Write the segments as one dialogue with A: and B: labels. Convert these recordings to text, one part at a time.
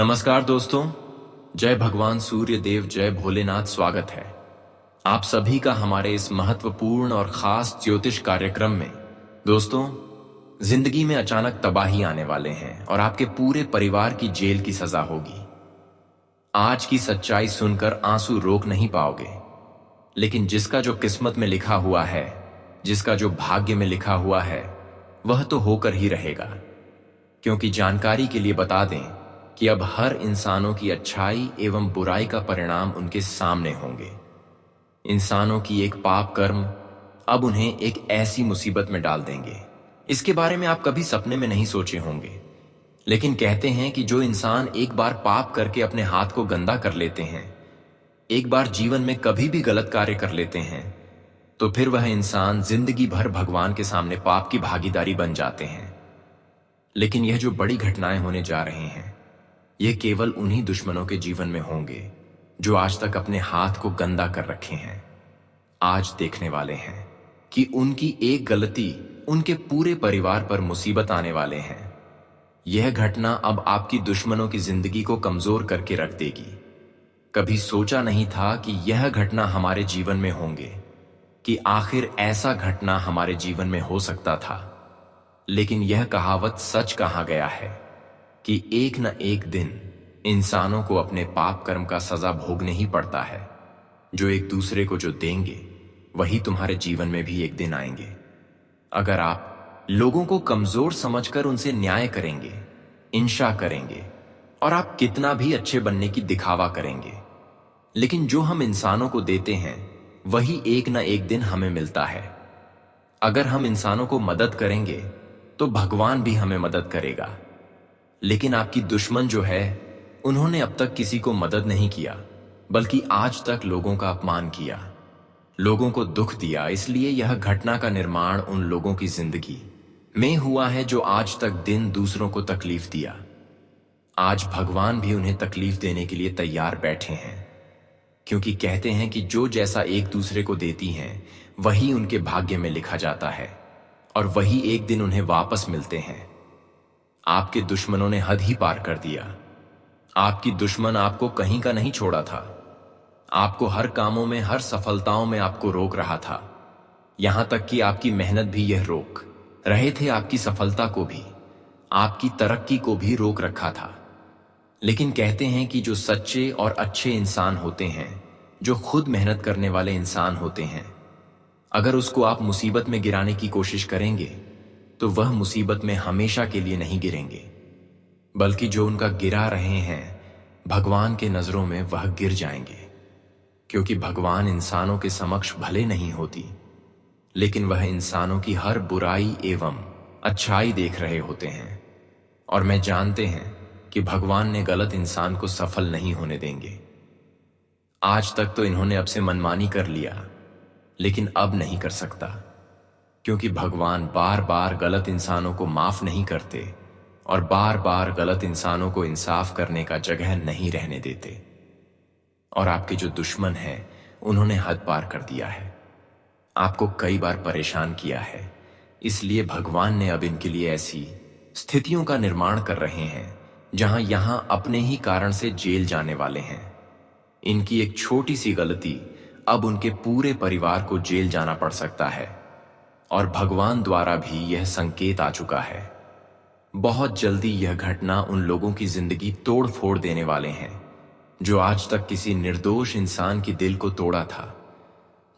A: नमस्कार दोस्तों, जय भगवान सूर्य देव, जय भोलेनाथ। स्वागत है आप सभी का हमारे इस महत्वपूर्ण और खास ज्योतिष कार्यक्रम में। दोस्तों, जिंदगी में अचानक तबाही आने वाले हैं और आपके पूरे परिवार की जेल की सजा होगी। आज की सच्चाई सुनकर आंसू रोक नहीं पाओगे, लेकिन जिसका जो किस्मत में लिखा हुआ है, जिसका जो भाग्य में लिखा हुआ है, वह तो होकर ही रहेगा। क्योंकि जानकारी के लिए बता दें कि अब हर इंसानों की अच्छाई एवं बुराई का परिणाम उनके सामने होंगे। इंसानों की एक पाप कर्म अब उन्हें एक ऐसी मुसीबत में डाल देंगे, इसके बारे में आप कभी सपने में नहीं सोचे होंगे। लेकिन कहते हैं कि जो इंसान एक बार पाप करके अपने हाथ को गंदा कर लेते हैं, एक बार जीवन में कभी भी गलत कार्य कर लेते हैं, तो फिर वह इंसान जिंदगी भर भगवान के सामने पाप की भागीदारी बन जाते हैं। लेकिन यह जो बड़ी घटनाएं होने जा रही हैं, ये केवल उन्हीं दुश्मनों के जीवन में होंगे जो आज तक अपने हाथ को गंदा कर रखे हैं। आज देखने वाले हैं कि उनकी एक गलती उनके पूरे परिवार पर मुसीबत आने वाले हैं। यह घटना अब आपकी दुश्मनों की जिंदगी को कमजोर करके रख देगी। कभी सोचा नहीं था कि यह घटना हमारे जीवन में होंगे, कि आखिर ऐसा घटना हमारे जीवन में हो सकता था। लेकिन यह कहावत सच कहा गया है कि एक न एक दिन इंसानों को अपने पाप कर्म का सजा भोगने ही पड़ता है। जो एक दूसरे को जो देंगे, वही तुम्हारे जीवन में भी एक दिन आएंगे। अगर आप लोगों को कमजोर समझकर उनसे न्याय करेंगे, इंशा करेंगे और आप कितना भी अच्छे बनने की दिखावा करेंगे, लेकिन जो हम इंसानों को देते हैं वही एक न एक दिन हमें मिलता है। अगर हम इंसानों को मदद करेंगे तो भगवान भी हमें मदद करेगा। लेकिन आपकी दुश्मन जो है, उन्होंने अब तक किसी को मदद नहीं किया, बल्कि आज तक लोगों का अपमान किया, लोगों को दुख दिया। इसलिए यह घटना का निर्माण उन लोगों की जिंदगी में हुआ है जो आज तक दिन दूसरों को तकलीफ दिया। आज भगवान भी उन्हें तकलीफ देने के लिए तैयार बैठे हैं, क्योंकि कहते हैं कि जो जैसा एक दूसरे को देती हैं, वही उनके भाग्य में लिखा जाता है और वही एक दिन उन्हें वापस मिलते हैं। आपके दुश्मनों ने हद ही पार कर दिया। आपकी दुश्मन आपको कहीं का नहीं छोड़ा था। आपको हर कामों में, हर सफलताओं में आपको रोक रहा था। यहां तक कि आपकी मेहनत भी यह रोक रहे थे, आपकी सफलता को भी, आपकी तरक्की को भी रोक रखा था। लेकिन कहते हैं कि जो सच्चे और अच्छे इंसान होते हैं, जो खुद मेहनत करने वाले इंसान होते हैं, अगर उसको आप मुसीबत में गिराने की कोशिश करेंगे तो वह मुसीबत में हमेशा के लिए नहीं गिरेंगे, बल्कि जो उनका गिरा रहे हैं, भगवान के नजरों में वह गिर जाएंगे। क्योंकि भगवान इंसानों के समक्ष भले नहीं होती, लेकिन वह इंसानों की हर बुराई एवं अच्छाई देख रहे होते हैं। और मैं जानते हैं कि भगवान ने गलत इंसान को सफल नहीं होने देंगे। आज तक तो इन्होंने अब से मनमानी कर लिया, लेकिन अब नहीं कर सकता, क्योंकि भगवान बार बार गलत इंसानों को माफ नहीं करते और बार बार गलत इंसानों को इंसाफ करने का जगह नहीं रहने देते। और आपके जो दुश्मन हैं, उन्होंने हद पार कर दिया है, आपको कई बार परेशान किया है। इसलिए भगवान ने अब इनके लिए ऐसी स्थितियों का निर्माण कर रहे हैं जहां यहां अपने ही कारण से जेल जाने वाले हैं। इनकी एक छोटी सी गलती अब उनके पूरे परिवार को जेल जाना पड़ सकता है, और भगवान द्वारा भी यह संकेत आ चुका है। बहुत जल्दी यह घटना उन लोगों की जिंदगी तोड़ फोड़ देने वाले हैं जो आज तक किसी निर्दोष इंसान की दिल को तोड़ा था,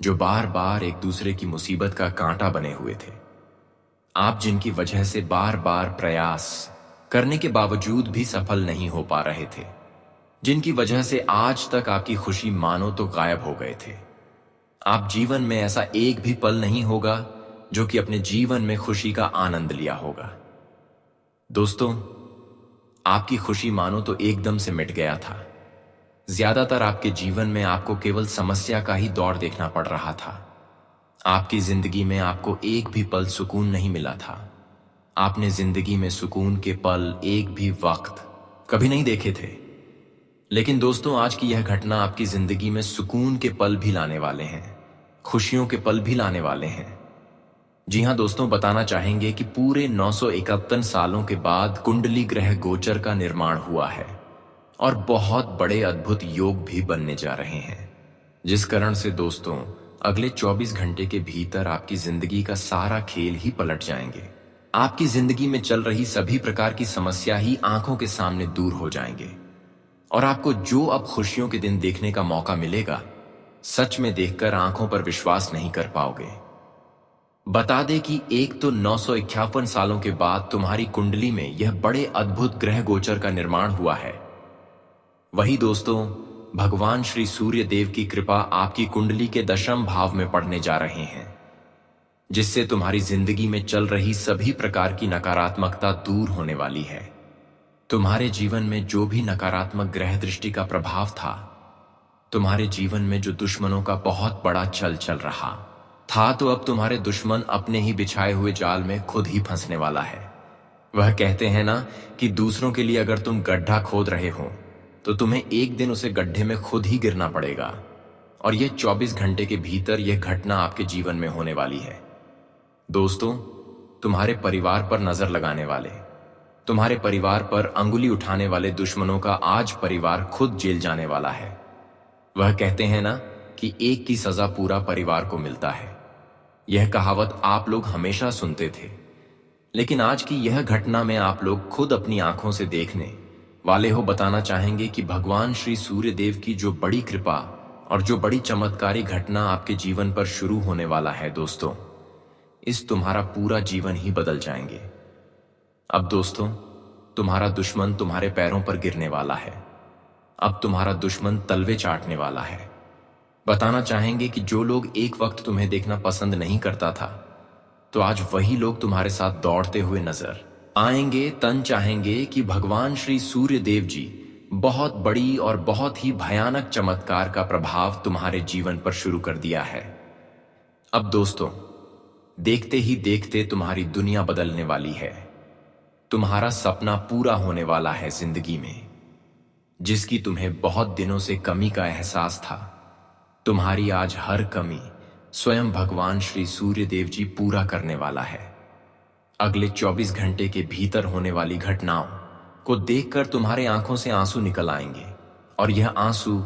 A: जो बार बार एक दूसरे की मुसीबत का कांटा बने हुए थे। आप जिनकी वजह से बार बार प्रयास करने के बावजूद भी सफल नहीं हो पा रहे थे, जिनकी वजह से आज तक आपकी खुशी मानो तो गायब हो गए थे। आप जीवन में ऐसा एक भी पल नहीं होगा जो कि अपने जीवन में खुशी का आनंद लिया होगा। दोस्तों, आपकी खुशी मानो तो एकदम से मिट गया था। ज्यादातर आपके जीवन में आपको केवल समस्या का ही दौर देखना पड़ रहा था। आपकी जिंदगी में आपको एक भी पल सुकून नहीं मिला था। आपने जिंदगी में सुकून के पल एक भी वक्त कभी नहीं देखे थे। लेकिन दोस्तों, आज की यह घटना आपकी जिंदगी में सुकून के पल भी लाने वाले हैं, खुशियों के पल भी लाने वाले हैं। जी हां दोस्तों, बताना चाहेंगे कि पूरे 951 सालों के बाद कुंडली ग्रह गोचर का निर्माण हुआ है। और बहुत बड़े अद्भुत योग भी बनने जा रहे हैं, जिस कारण से दोस्तों अगले 24 घंटे के भीतर आपकी जिंदगी का सारा खेल ही पलट जाएंगे। आपकी जिंदगी में चल रही सभी प्रकार की समस्या ही आंखों के सामने दूर हो जाएंगे और आपको जो अब खुशियों के दिन देखने का मौका मिलेगा, सच में देखकर आंखों पर विश्वास नहीं कर पाओगे। बता दे कि एक तो 951 सालों के बाद तुम्हारी कुंडली में यह बड़े अद्भुत ग्रह गोचर का निर्माण हुआ है। वही दोस्तों भगवान श्री सूर्य देव की कृपा आपकी कुंडली के दशम भाव में पड़ने जा रहे हैं, जिससे तुम्हारी जिंदगी में चल रही सभी प्रकार की नकारात्मकता दूर होने वाली है। तुम्हारे जीवन में जो भी नकारात्मक ग्रह दृष्टि का प्रभाव था, तुम्हारे जीवन में जो दुश्मनों का बहुत बड़ा चल रहा था, तो अब तुम्हारे दुश्मन अपने ही बिछाए हुए जाल में खुद ही फंसने वाला है। वह कहते हैं ना कि दूसरों के लिए अगर तुम गड्ढा खोद रहे हो तो तुम्हें एक दिन उसे गड्ढे में खुद ही गिरना पड़ेगा, और यह 24 घंटे के भीतर यह घटना आपके जीवन में होने वाली है। दोस्तों तुम्हारे परिवार पर नजर लगाने वाले, तुम्हारे परिवार पर अंगुली उठाने वाले दुश्मनों का आज परिवार खुद जेल जाने वाला है। वह कहते हैं ना कि एक की सजा पूरा परिवार को मिलता है। यह कहावत आप लोग हमेशा सुनते थे, लेकिन आज की यह घटना में आप लोग खुद अपनी आंखों से देखने वाले हो। बताना चाहेंगे कि भगवान श्री सूर्य देव की जो बड़ी कृपा और जो बड़ी चमत्कारी घटना आपके जीवन पर शुरू होने वाला है दोस्तों, इस तुम्हारा पूरा जीवन ही बदल जाएंगे। अब दोस्तों तुम्हारा दुश्मन तुम्हारे पैरों पर गिरने वाला है। अब तुम्हारा दुश्मन तलवे चाटने वाला है। बताना चाहेंगे कि जो लोग एक वक्त तुम्हें देखना पसंद नहीं करता था, तो आज वही लोग तुम्हारे साथ दौड़ते हुए नजर आएंगे। तन चाहेंगे कि भगवान श्री सूर्य देव जी बहुत बड़ी और बहुत ही भयानक चमत्कार का प्रभाव तुम्हारे जीवन पर शुरू कर दिया है। अब दोस्तों देखते ही देखते तुम्हारी दुनिया बदलने वाली है। तुम्हारा सपना पूरा होने वाला है जिंदगी में, जिसकी तुम्हें बहुत दिनों से कमी का एहसास था। तुम्हारी आज हर कमी स्वयं भगवान श्री सूर्य देव जी पूरा करने वाला है। अगले 24 घंटे के भीतर होने वाली घटनाओं को देखकर तुम्हारे आंखों से आंसू निकल आएंगे, और यह आंसू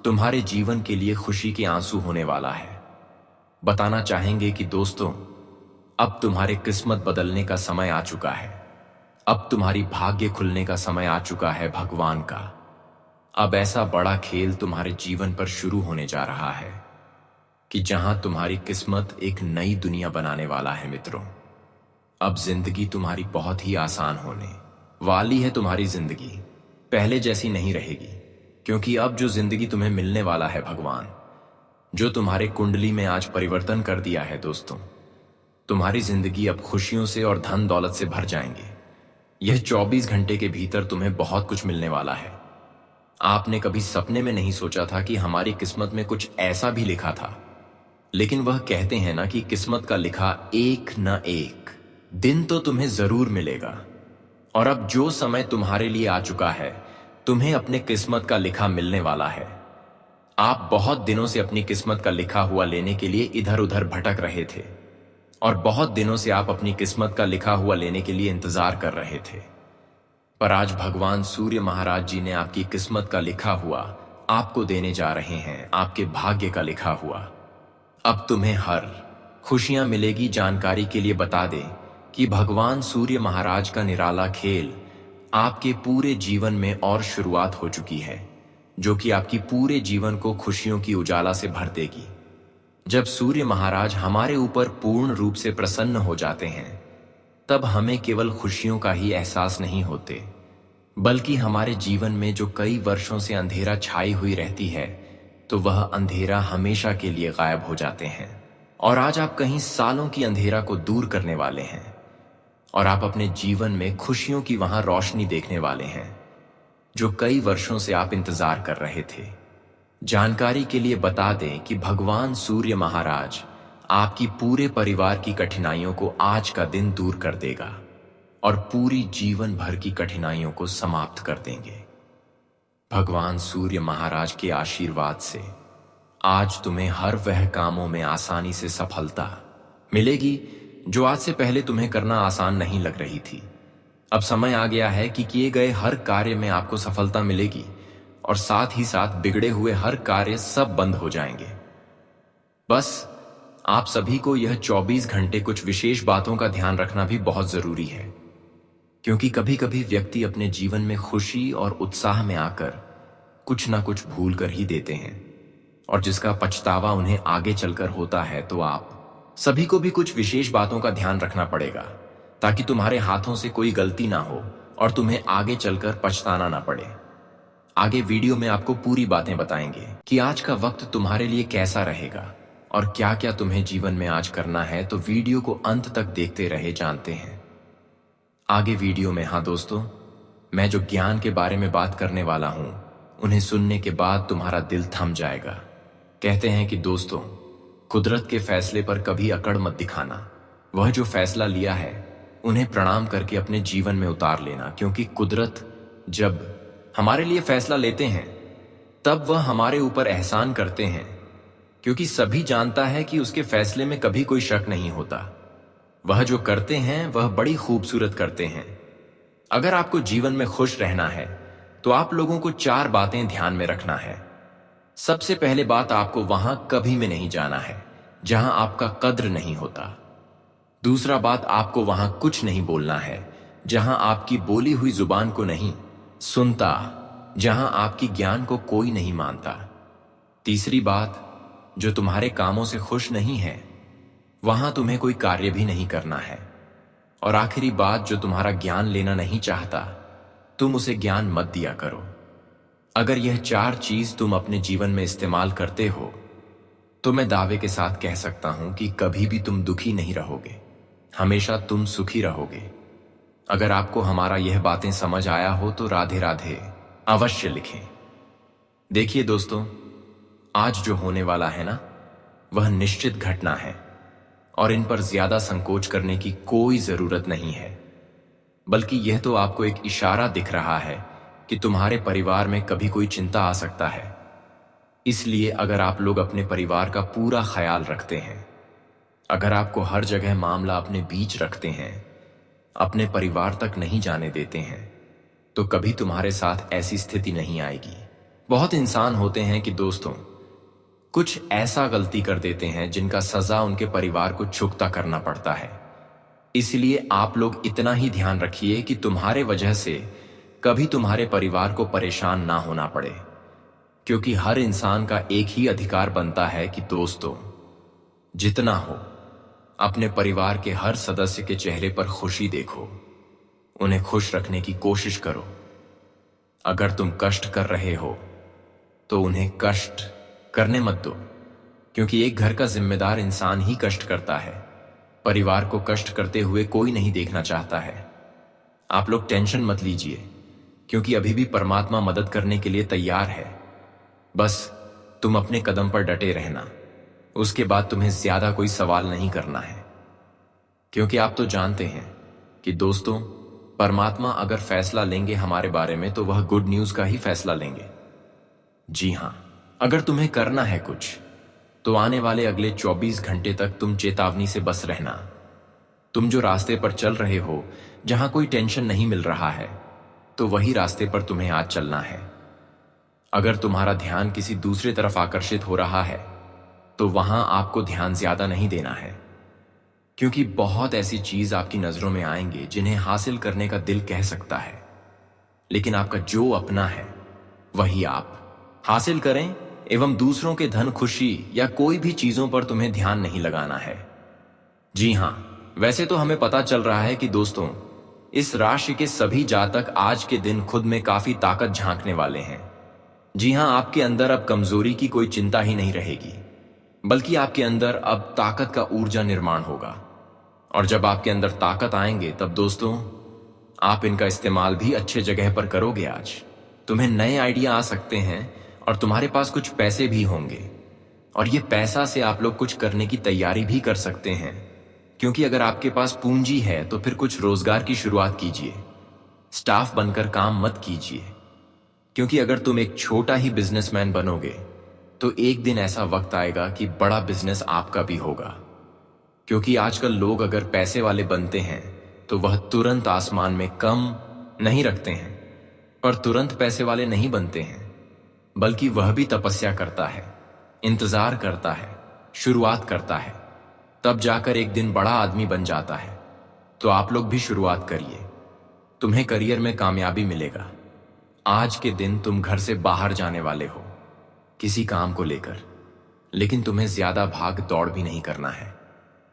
A: तुम्हारे जीवन के लिए खुशी के आंसू होने वाला है। बताना चाहेंगे कि दोस्तों अब तुम्हारे किस्मत बदलने का समय आ चुका है। अब तुम्हारी भाग्य खुलने का समय आ चुका है भगवान का। अब ऐसा बड़ा खेल तुम्हारे जीवन पर शुरू होने जा रहा है कि जहां तुम्हारी किस्मत एक नई दुनिया बनाने वाला है। मित्रों अब जिंदगी तुम्हारी बहुत ही आसान होने वाली है। तुम्हारी जिंदगी पहले जैसी नहीं रहेगी, क्योंकि अब जो जिंदगी तुम्हें मिलने वाला है, भगवान जो तुम्हारे कुंडली में आज परिवर्तन कर दिया है दोस्तों, तुम्हारी जिंदगी अब खुशियों से और धन दौलत से भर जाएंगे। यह 24 घंटे के भीतर तुम्हें बहुत कुछ मिलने वाला है। आपने कभी सपने में नहीं सोचा था कि हमारी किस्मत में कुछ ऐसा भी लिखा था, लेकिन वह कहते हैं ना कि किस्मत का लिखा एक न एक दिन तो तुम्हें जरूर मिलेगा। और अब जो समय तुम्हारे लिए आ चुका है, तुम्हें अपने किस्मत का लिखा मिलने वाला है। आप बहुत दिनों से अपनी किस्मत का लिखा हुआ लेने के लिए इधर उधर भटक रहे थे, और बहुत दिनों से आप अपनी किस्मत का लिखा हुआ लेने के लिए इंतजार कर रहे थे। पर आज भगवान सूर्य महाराज जी ने आपकी किस्मत का लिखा हुआ आपको देने जा रहे हैं, आपके भाग्य का लिखा हुआ। अब तुम्हें हर खुशियां मिलेगी। जानकारी के लिए बता दें कि भगवान सूर्य महाराज का निराला खेल आपके पूरे जीवन में और शुरुआत हो चुकी है, जो कि आपकी पूरे जीवन को खुशियों की उजाला से भर देगी। जब सूर्य महाराज हमारे ऊपर पूर्ण रूप से प्रसन्न हो जाते हैं, तब हमें केवल खुशियों का ही एहसास नहीं होते, बल्कि हमारे जीवन में जो कई वर्षों से अंधेरा छाई हुई रहती है, तो वह अंधेरा हमेशा के लिए गायब हो जाते हैं। और आज आप कहीं सालों की अंधेरा को दूर करने वाले हैं, और आप अपने जीवन में खुशियों की वहां रोशनी देखने वाले हैं, जो कई वर्षों से आप इंतजार कर रहे थे। जानकारी के लिए बता दें कि भगवान सूर्य महाराज आपकी पूरे परिवार की कठिनाइयों को आज का दिन दूर कर देगा और पूरी जीवन भर की कठिनाइयों को समाप्त कर देंगे। भगवान सूर्य महाराज के आशीर्वाद से आज तुम्हें हर वह कामों में आसानी से सफलता मिलेगी जो आज से पहले तुम्हें करना आसान नहीं लग रही थी। अब समय आ गया है कि किए गए हर कार्य में आपको सफलता मिलेगी, और साथ ही साथ बिगड़े हुए हर कार्य सब बंद हो जाएंगे। बस आप सभी को यह 24 घंटे कुछ विशेष बातों का ध्यान रखना भी बहुत जरूरी है, क्योंकि कभी कभी व्यक्ति अपने जीवन में खुशी और उत्साह में आकर कुछ ना कुछ भूल कर ही देते हैं, और जिसका पछतावा उन्हें आगे चलकर होता है। तो आप सभी को भी कुछ विशेष बातों का ध्यान रखना पड़ेगा, ताकि तुम्हारे हाथों से कोई गलती ना हो और तुम्हें आगे चलकर पछताना ना पड़े। आगे वीडियो में आपको पूरी बातें बताएंगे कि आज का वक्त तुम्हारे लिए कैसा रहेगा और क्या क्या तुम्हें जीवन में आज करना है। तो वीडियो को अंत तक देखते रहे, जानते हैं आगे वीडियो में। हाँ दोस्तों, मैं जो ज्ञान के बारे में बात करने वाला हूं, उन्हें सुनने के बाद तुम्हारा दिल थम जाएगा। कहते हैं कि दोस्तों, कुदरत के फैसले पर कभी अकड़ मत दिखाना। वह जो फैसला लिया है उन्हें प्रणाम करके अपने जीवन में उतार लेना, क्योंकि कुदरत जब हमारे लिए फैसला लेते हैं तब वह हमारे ऊपर एहसान करते हैं, क्योंकि सभी जानता है कि उसके फैसले में कभी कोई शक नहीं होता। वह जो करते हैं वह बड़ी खूबसूरत करते हैं। अगर आपको जीवन में खुश रहना है तो आप लोगों को 4 बातें ध्यान में रखना है। सबसे पहले बात, आपको वहां कभी में नहीं जाना है जहां आपका कद्र नहीं होता। दूसरा बात, आपको वहां कुछ नहीं बोलना है जहां आपकी बोली हुई जुबान को नहीं सुनता, जहां आपकी ज्ञान को कोई नहीं मानता। तीसरी बात, जो तुम्हारे कामों से खुश नहीं है वहां तुम्हें कोई कार्य भी नहीं करना है। और आखिरी बात, जो तुम्हारा ज्ञान लेना नहीं चाहता तुम उसे ज्ञान मत दिया करो। अगर यह 4 चीज तुम अपने जीवन में इस्तेमाल करते हो तो मैं दावे के साथ कह सकता हूं कि कभी भी तुम दुखी नहीं रहोगे, हमेशा तुम सुखी रहोगे। अगर आपको हमारा यह बातें समझ आया हो तो राधे राधे अवश्य लिखें। देखिए दोस्तों, आज जो होने वाला है ना, वह निश्चित घटना है और इन पर ज्यादा संकोच करने की कोई जरूरत नहीं है, बल्कि यह तो आपको एक इशारा दिख रहा है कि तुम्हारे परिवार में कभी कोई चिंता आ सकता है। इसलिए अगर आप लोग अपने परिवार का पूरा ख्याल रखते हैं, अगर आपको हर जगह मामला अपने बीच रखते हैं, अपने परिवार तक नहीं जाने देते हैं, तो कभी तुम्हारे साथ ऐसी स्थिति नहीं आएगी। बहुत इंसान होते हैं कि दोस्तों कुछ ऐसा गलती कर देते हैं जिनका सजा उनके परिवार को चुकता करना पड़ता है। इसलिए आप लोग इतना ही ध्यान रखिए कि तुम्हारे वजह से कभी तुम्हारे परिवार को परेशान ना होना पड़े, क्योंकि हर इंसान का एक ही अधिकार बनता है कि दोस्तों जितना हो अपने परिवार के हर सदस्य के चेहरे पर खुशी देखो, उन्हें खुश रखने की कोशिश करो। अगर तुम कष्ट कर रहे हो तो उन्हें कष्ट करने मत दो, क्योंकि एक घर का जिम्मेदार इंसान ही कष्ट करता है। परिवार को कष्ट करते हुए कोई नहीं देखना चाहता है। आप लोग टेंशन मत लीजिए, क्योंकि अभी भी परमात्मा मदद करने के लिए तैयार है। बस तुम अपने कदम पर डटे रहना, उसके बाद तुम्हें ज्यादा कोई सवाल नहीं करना है, क्योंकि आप तो जानते हैं कि दोस्तों परमात्मा अगर फैसला लेंगे हमारे बारे में तो वह गुड न्यूज का ही फैसला लेंगे। जी हां, अगर तुम्हें करना है कुछ तो आने वाले अगले 24 घंटे तक तुम चेतावनी से बस रहना। तुम जो रास्ते पर चल रहे हो, जहां कोई टेंशन नहीं मिल रहा है, तो वही रास्ते पर तुम्हें आज चलना है। अगर तुम्हारा ध्यान किसी दूसरे तरफ आकर्षित हो रहा है तो वहां आपको ध्यान ज्यादा नहीं देना है, क्योंकि बहुत ऐसी चीज आपकी नजरों में आएंगे जिन्हें हासिल करने का दिल कह सकता है, लेकिन आपका जो अपना है वही आप हासिल करें, एवं दूसरों के धन, खुशी या कोई भी चीजों पर तुम्हें ध्यान नहीं लगाना है। जी हां, वैसे तो हमें पता चल रहा है कि दोस्तों इस राशि के सभी जातक आज के दिन खुद में काफी ताकत झांकने वाले हैं। जी हां, आपके अंदर अब कमजोरी की कोई चिंता ही नहीं रहेगी, बल्कि आपके अंदर अब ताकत का ऊर्जा निर्माण होगा। और जब आपके अंदर ताकत आएंगे तब दोस्तों आप इनका इस्तेमाल भी अच्छे जगह पर करोगे। आज तुम्हें नए आइडिया आ सकते हैं और तुम्हारे पास कुछ पैसे भी होंगे, और ये पैसा से आप लोग कुछ करने की तैयारी भी कर सकते हैं, क्योंकि अगर आपके पास पूंजी है तो फिर कुछ रोजगार की शुरुआत कीजिए। स्टाफ बनकर काम मत कीजिए, क्योंकि अगर तुम एक छोटा ही बिजनेसमैन बनोगे तो एक दिन ऐसा वक्त आएगा कि बड़ा बिजनेस आपका भी होगा। क्योंकि आजकल लोग अगर पैसे वाले बनते हैं तो वह तुरंत आसमान में कम नहीं रखते हैं, पर तुरंत पैसे वाले नहीं बनते हैं। बल्कि वह भी तपस्या करता है, इंतजार करता है, शुरुआत करता है, तब जाकर एक दिन बड़ा आदमी बन जाता है। तो आप लोग भी शुरुआत करिए, तुम्हें करियर में कामयाबी मिलेगा। आज के दिन तुम घर से बाहर जाने वाले हो किसी काम को लेकर, लेकिन तुम्हें ज्यादा भाग दौड़ भी नहीं करना है।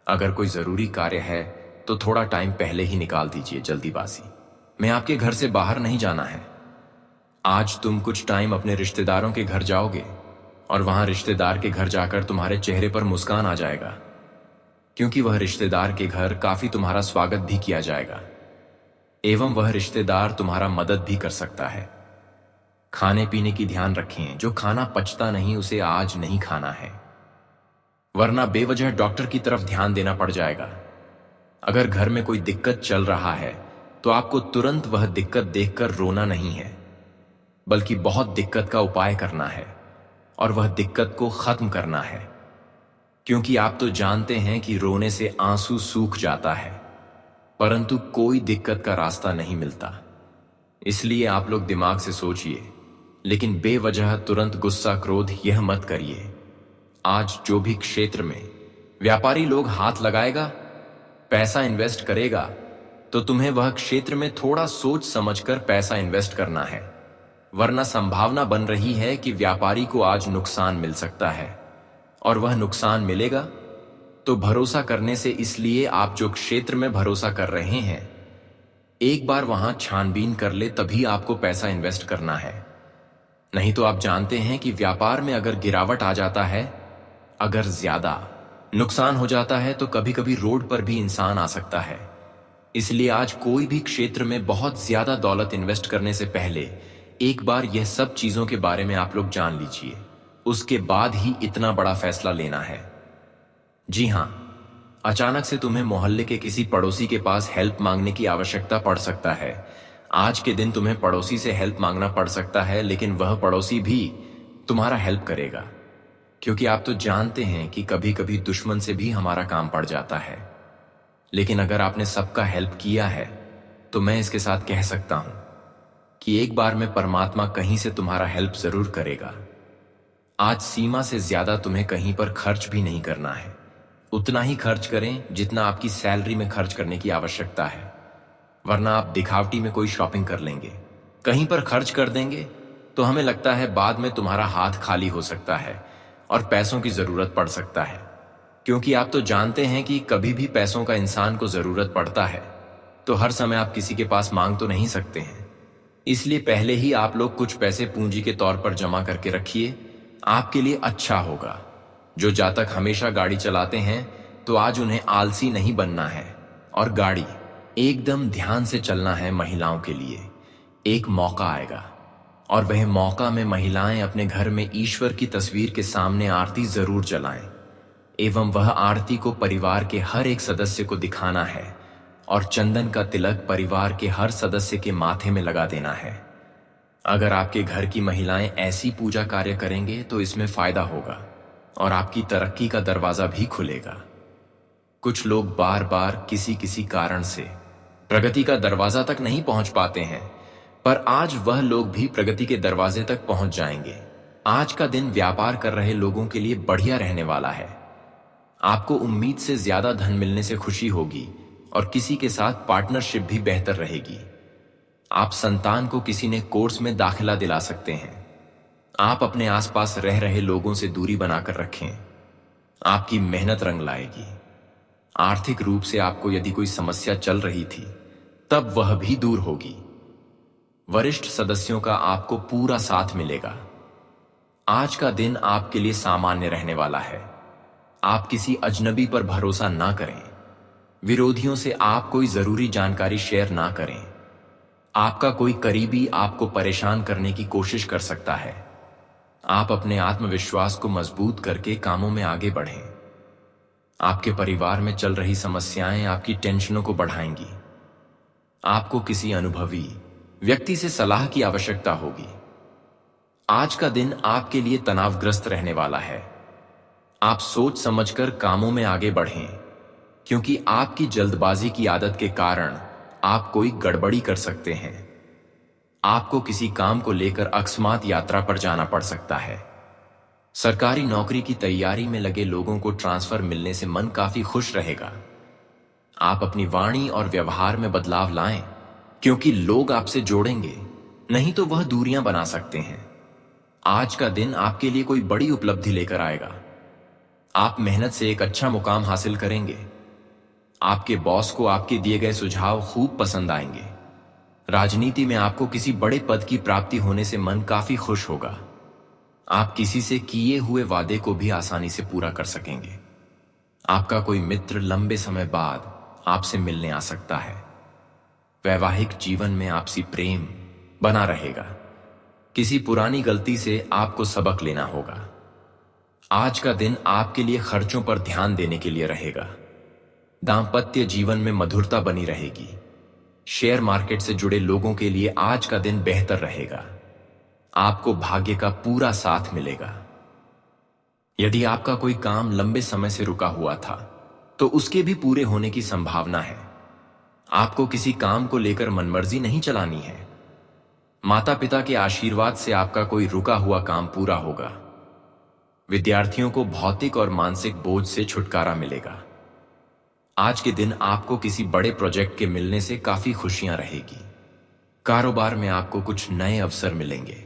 A: अगर कोई जरूरी कार्य है तो थोड़ा टाइम पहले ही निकाल दीजिए, जल्दीबाजी में आपके घर से बाहर नहीं जाना है। आज तुम कुछ टाइम अपने रिश्तेदारों के घर जाओगे और वहां रिश्तेदार के घर जाकर तुम्हारे चेहरे पर मुस्कान आ जाएगा, क्योंकि वह रिश्तेदार के घर काफी तुम्हारा स्वागत भी किया जाएगा एवं वह रिश्तेदार तुम्हारा मदद भी कर सकता है। खाने पीने की ध्यान रखें, जो खाना पचता नहीं उसे आज नहीं खाना है, वरना बेवजह डॉक्टर की तरफ ध्यान देना पड़ जाएगा। अगर घर में कोई दिक्कत चल रहा है तो आपको तुरंत वह दिक्कत देखकर रोना नहीं है, बल्कि बहुत दिक्कत का उपाय करना है और वह दिक्कत को खत्म करना है, क्योंकि आप तो जानते हैं कि रोने से आंसू सूख जाता है, परंतु कोई दिक्कत का रास्ता नहीं मिलता। इसलिए आप लोग दिमाग से सोचिए, लेकिन बेवजह तुरंत गुस्सा क्रोध यह मत करिए। आज जो भी क्षेत्र में व्यापारी लोग हाथ लगाएगा, पैसा इन्वेस्ट करेगा, तो तुम्हें वह क्षेत्र में थोड़ा सोच समझकर पैसा इन्वेस्ट करना है, वरना संभावना बन रही है कि व्यापारी को आज नुकसान मिल सकता है, और वह नुकसान मिलेगा तो भरोसा करने से, इसलिए आप जो क्षेत्र में भरोसा कर रहे हैं एक बार वहां छानबीन कर ले, तभी आपको पैसा इन्वेस्ट करना है। नहीं तो आप जानते हैं कि व्यापार में अगर गिरावट आ जाता है, अगर ज्यादा नुकसान हो जाता है, तो कभी कभी रोड पर भी इंसान आ सकता है। इसलिए आज कोई भी क्षेत्र में बहुत ज्यादा दौलत इन्वेस्ट करने से पहले एक बार यह सब चीजों के बारे में आप लोग जान लीजिए, उसके बाद ही इतना बड़ा फैसला लेना है। जी हां, अचानक से तुम्हें मोहल्ले के किसी पड़ोसी के पास हेल्प मांगने की आवश्यकता पड़ सकता है। आज के दिन तुम्हें पड़ोसी से हेल्प मांगना पड़ सकता है, लेकिन वह पड़ोसी भी तुम्हारा हेल्प करेगा, क्योंकि आप तो जानते हैं कि कभी कभी दुश्मन से भी हमारा काम पड़ जाता है। लेकिन अगर आपने सबका हेल्प किया है तो मैं इसके साथ कह सकता हूं कि एक बार में परमात्मा कहीं से तुम्हारा हेल्प जरूर करेगा। आज सीमा से ज्यादा तुम्हें कहीं पर खर्च भी नहीं करना है। उतना ही खर्च करें जितना आपकी सैलरी में खर्च करने की आवश्यकता है, वरना आप दिखावटी में कोई शॉपिंग कर लेंगे, कहीं पर खर्च कर देंगे, तो हमें लगता है बाद में तुम्हारा हाथ खाली हो सकता है और पैसों की जरूरत पड़ सकता है। क्योंकि आप तो जानते हैं कि कभी भी पैसों का इंसान को जरूरत पड़ता है, तो हर समय आप किसी के पास मांग तो नहीं सकते हैं। इसलिए पहले ही आप लोग कुछ पैसे पूंजी के तौर पर जमा करके रखिए, आपके लिए अच्छा होगा। जो जातक हमेशा गाड़ी चलाते हैं तो आज उन्हें आलसी नहीं बनना है और गाड़ी एकदम ध्यान से चलना है। महिलाओं के लिए एक मौका आएगा और वह मौका में महिलाएं अपने घर में ईश्वर की तस्वीर के सामने आरती जरूर जलाएं एवं वह आरती को परिवार के हर एक सदस्य को दिखाना है और चंदन का तिलक परिवार के हर सदस्य के माथे में लगा देना है। अगर आपके घर की महिलाएं ऐसी पूजा कार्य करेंगे तो इसमें फायदा होगा और आपकी तरक्की का दरवाजा भी खुलेगा। कुछ लोग बार बार किसी किसी कारण से प्रगति का दरवाजा तक नहीं पहुंच पाते हैं, पर आज वह लोग भी प्रगति के दरवाजे तक पहुंच जाएंगे। आज का दिन व्यापार कर रहे लोगों के लिए बढ़िया रहने वाला है। आपको उम्मीद से ज्यादा धन मिलने से खुशी होगी और किसी के साथ पार्टनरशिप भी बेहतर रहेगी। आप संतान को किसी ने कोर्स में दाखिला दिला सकते हैं। आप अपने आसपास रह रहे लोगों से दूरी बनाकर रखें, आपकी मेहनत रंग लाएगी। आर्थिक रूप से आपको यदि कोई समस्या चल रही थी तब वह भी दूर होगी। वरिष्ठ सदस्यों का आपको पूरा साथ मिलेगा। आज का दिन आपके लिए सामान्य रहने वाला है। आप किसी अजनबी पर भरोसा ना करें। विरोधियों से आप कोई जरूरी जानकारी शेयर ना करें। आपका कोई करीबी आपको परेशान करने की कोशिश कर सकता है। आप अपने आत्मविश्वास को मजबूत करके कामों में आगे बढ़ें। आपके परिवार में चल रही समस्याएं आपकी टेंशनों को बढ़ाएंगी। आपको किसी अनुभवी व्यक्ति से सलाह की आवश्यकता होगी। आज का दिन आपके लिए तनावग्रस्त रहने वाला है। आप सोच समझकर कामों में आगे बढ़ें, क्योंकि आपकी जल्दबाजी की आदत के कारण आप कोई गड़बड़ी कर सकते हैं। आपको किसी काम को लेकर अकस्मात यात्रा पर जाना पड़ सकता है। सरकारी नौकरी की तैयारी में लगे लोगों को ट्रांसफर मिलने से मन काफी खुश रहेगा। आप अपनी वाणी और व्यवहार में बदलाव लाएं, क्योंकि लोग आपसे जोड़ेंगे, नहीं तो वह दूरियां बना सकते हैं। आज का दिन आपके लिए कोई बड़ी उपलब्धि लेकर आएगा। आप मेहनत से एक अच्छा मुकाम हासिल करेंगे। आपके बॉस को आपके दिए गए सुझाव खूब पसंद आएंगे। राजनीति में आपको किसी बड़े पद की प्राप्ति होने से मन काफी खुश होगा। आप किसी से किए हुए वादे को भी आसानी से पूरा कर सकेंगे। आपका कोई मित्र लंबे समय बाद आपसे मिलने आ सकता है। वैवाहिक जीवन में आपसी प्रेम बना रहेगा। किसी पुरानी गलती से आपको सबक लेना होगा। आज का दिन आपके लिए खर्चों पर ध्यान देने के लिए रहेगा। दांपत्य जीवन में मधुरता बनी रहेगी। शेयर मार्केट से जुड़े लोगों के लिए आज का दिन बेहतर रहेगा। आपको भाग्य का पूरा साथ मिलेगा। यदि आपका कोई काम लंबे समय से रुका हुआ था, तो उसके भी पूरे होने की संभावना है। आपको किसी काम को लेकर मनमर्जी नहीं चलानी है। माता पिता के आशीर्वाद से आपका कोई रुका हुआ काम पूरा होगा। विद्यार्थियों को भौतिक और मानसिक बोझ से छुटकारा मिलेगा। आज के दिन आपको किसी बड़े प्रोजेक्ट के मिलने से काफी खुशियां रहेगी। कारोबार में आपको कुछ नए अवसर मिलेंगे।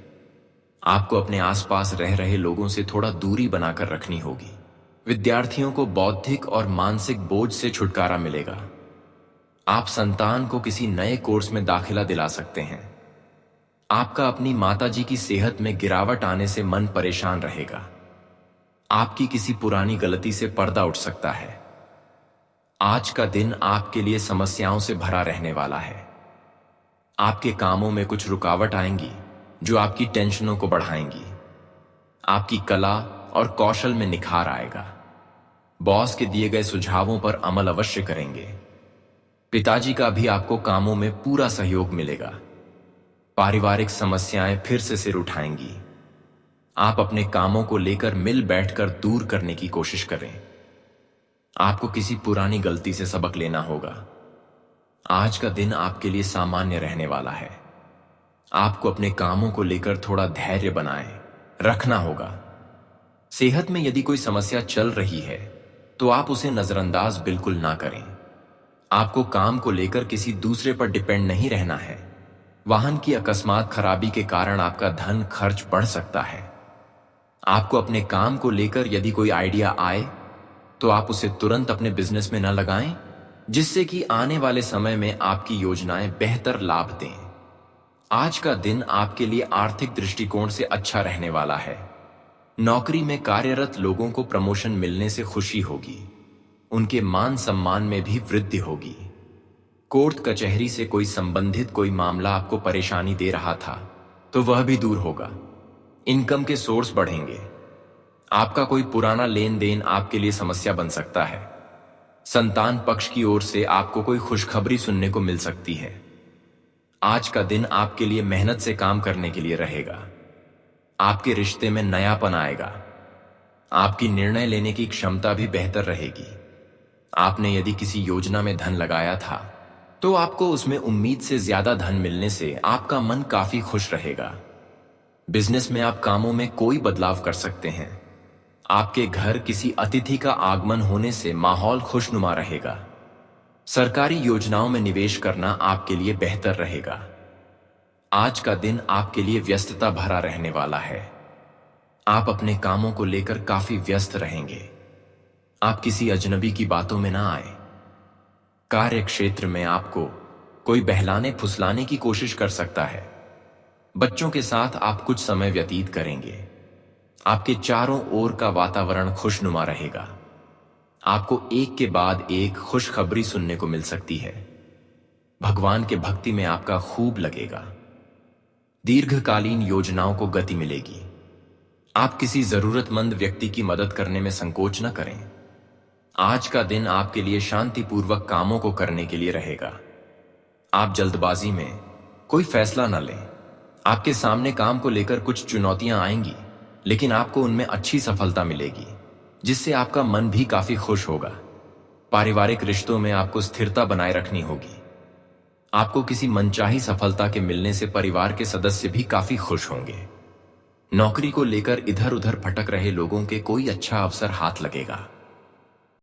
A: आपको अपने आसपास रह रहे लोगों से थोड़ा दूरी बनाकर रखनी होगी। विद्यार्थियों को बौद्धिक और मानसिक बोझ से छुटकारा मिलेगा। आप संतान को किसी नए कोर्स में दाखिला दिला सकते हैं। आपका अपनी माताजी की सेहत में गिरावट आने से मन परेशान रहेगा। आपकी किसी पुरानी गलती से पर्दा उठ सकता है। आज का दिन आपके लिए समस्याओं से भरा रहने वाला है। आपके कामों में कुछ रुकावट आएंगी जो आपकी टेंशनों को बढ़ाएंगी। आपकी कला और कौशल में निखार आएगा। बॉस के दिए गए सुझावों पर अमल अवश्य करेंगे। पिताजी का भी आपको कामों में पूरा सहयोग मिलेगा। पारिवारिक समस्याएं फिर से सिर उठाएंगी। आप अपने कामों को लेकर मिल बैठकर दूर करने की कोशिश करें। आपको किसी पुरानी गलती से सबक लेना होगा। आज का दिन आपके लिए सामान्य रहने वाला है। आपको अपने कामों को लेकर थोड़ा धैर्य बनाए रखना होगा। सेहत में यदि कोई समस्या चल रही है, तो आप उसे नजरअंदाज बिल्कुल ना करें। आपको काम को लेकर किसी दूसरे पर डिपेंड नहीं रहना है। वाहन की अकस्मात खराबी के कारण आपका धन खर्च बढ़ सकता है। आपको अपने काम को लेकर यदि कोई आइडिया आए, तो आप उसे तुरंत अपने बिजनेस में न लगाएं, जिससे कि आने वाले समय में आपकी योजनाएं बेहतर लाभ दें। आज का दिन आपके लिए आर्थिक दृष्टिकोण से अच्छा रहने वाला है। नौकरी में कार्यरत लोगों को प्रमोशन मिलने से खुशी होगी। उनके मान सम्मान में भी वृद्धि होगी। कोर्ट कचहरी से कोई संबंधित कोई मामला आपको परेशानी दे रहा था, तो वह भी दूर होगा। इनकम के सोर्स बढ़ेंगे। आपका कोई पुराना लेन देन आपके लिए समस्या बन सकता है। संतान पक्ष की ओर से आपको कोई खुशखबरी सुनने को मिल सकती है। आज का दिन आपके लिए मेहनत से काम करने के लिए रहेगा। आपके रिश्ते में नयापन आएगा। आपकी निर्णय लेने की क्षमता भी बेहतर रहेगी। आपने यदि किसी योजना में धन लगाया था, तो आपको उसमें उम्मीद से ज्यादा धन मिलने से आपका मन काफी खुश रहेगा। बिजनेस में आप कामों में कोई बदलाव कर सकते हैं। आपके घर किसी अतिथि का आगमन होने से माहौल खुशनुमा रहेगा। सरकारी योजनाओं में निवेश करना आपके लिए बेहतर रहेगा। आज का दिन आपके लिए व्यस्तता भरा रहने वाला है। आप अपने कामों को लेकर काफी व्यस्त रहेंगे। आप किसी अजनबी की बातों में ना आए। कार्य क्षेत्र में आपको कोई बहलाने फुसलाने की कोशिश कर सकता है। बच्चों के साथ आप कुछ समय व्यतीत करेंगे। आपके चारों ओर का वातावरण खुशनुमा रहेगा। आपको एक के बाद एक खुशखबरी सुनने को मिल सकती है। भगवान के भक्ति में आपका खूब लगेगा। दीर्घकालीन योजनाओं को गति मिलेगी। आप किसी जरूरतमंद व्यक्ति की मदद करने में संकोच न करें। आज का दिन आपके लिए शांतिपूर्वक कामों को करने के लिए रहेगा। आप जल्दबाजी में कोई फैसला न लें। आपके सामने काम को लेकर कुछ चुनौतियां आएंगी, लेकिन आपको उनमें अच्छी सफलता मिलेगी, जिससे आपका मन भी काफी खुश होगा। पारिवारिक रिश्तों में आपको स्थिरता बनाए रखनी होगी। आपको किसी मनचाही सफलता के मिलने से परिवार के सदस्य भी काफी खुश होंगे। नौकरी को लेकर इधर उधर भटक रहे लोगों के कोई अच्छा अवसर हाथ लगेगा।